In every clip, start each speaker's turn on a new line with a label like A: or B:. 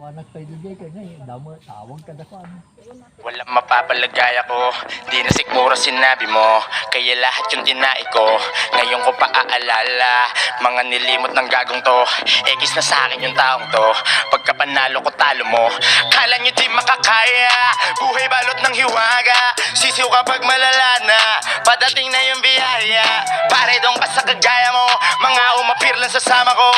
A: Anak tayo di ka na damo tawag ka na kan.
B: Walang mapapalagay ako, di na siguro sinabi mo. Kaya lahat yung tinai ko, ngayon ko pa aalala. Mga nilimot ng gagong to, ekis na sa akin yung taong to. Pagka panalo ko talo mo, kala nyo di makakaya. Buhay balot ng hiwaga, sisiw kapag malala na. Padating na yung biyaya, pare dong ka sa kagaya mo. Mga umapir lang sa sama ko,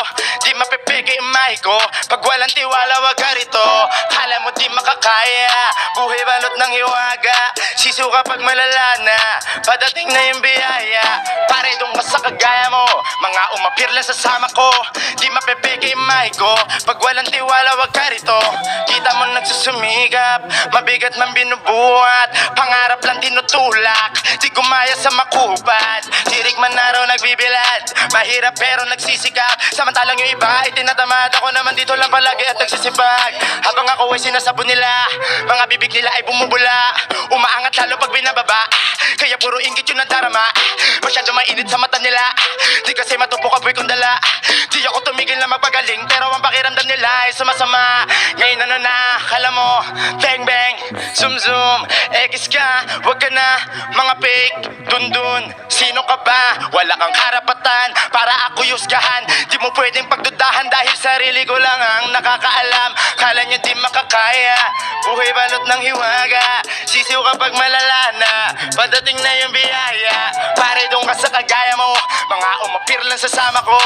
B: di mapipigay yung mahi ko. Pag walang tiwala wag ka rito, kala mo di makakaya. Buhay balot ng hiwaga, sisiw kapag malala na. Padating na yung biyaya, pare dong ka sa kagaya mo. Mga umapir lang sa sama ko, di mapipigay yung mahi ko. Pag walang tiwala wag ka rito, kita mo nagsusumikap, mabigat man binubuhat, pangarap lang tinutulak, di gumaya sa makupad. Tirik man araw nagbibilad, mahirap pero nagsisikap. Samantalang yung iba ay tinatamad, ako naman dito lang palagi at nagsisipag. Habang ako ay sinasabon nila, mga bibig nila ay bumubula, umaangat lalo pag binababa, kaya puro inggit yung nadarama. Masyado mainit sa mata nila, di kasi matupok apoy kong dala. Di ako tumigil na magpagaling, pero ang pakiramdam nila ay sumasama. Ngayon ano na, kala mo, bang bang, zoom zoom, ekis ka, wag ka na, mga fake, dun dun. Sino ka ba? Wala kang karapatan para ako yusgahan. Di mo pwedeng pagdudahan dahil sarili ko lang ang nakakaalam. Kala nyo di makakaya, buhay balot ng hiwaga, sisiw kapag malala na. Padating na yung biyaya, pare dong ka sa kagaya mo. Mga umapir lang sa sama ko,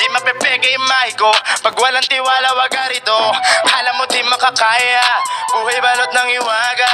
B: di mapepeke yung mahi ko. Pag walang tiwala wag ka rito, kala mo di makakaya, buhay balot ng hiwaga.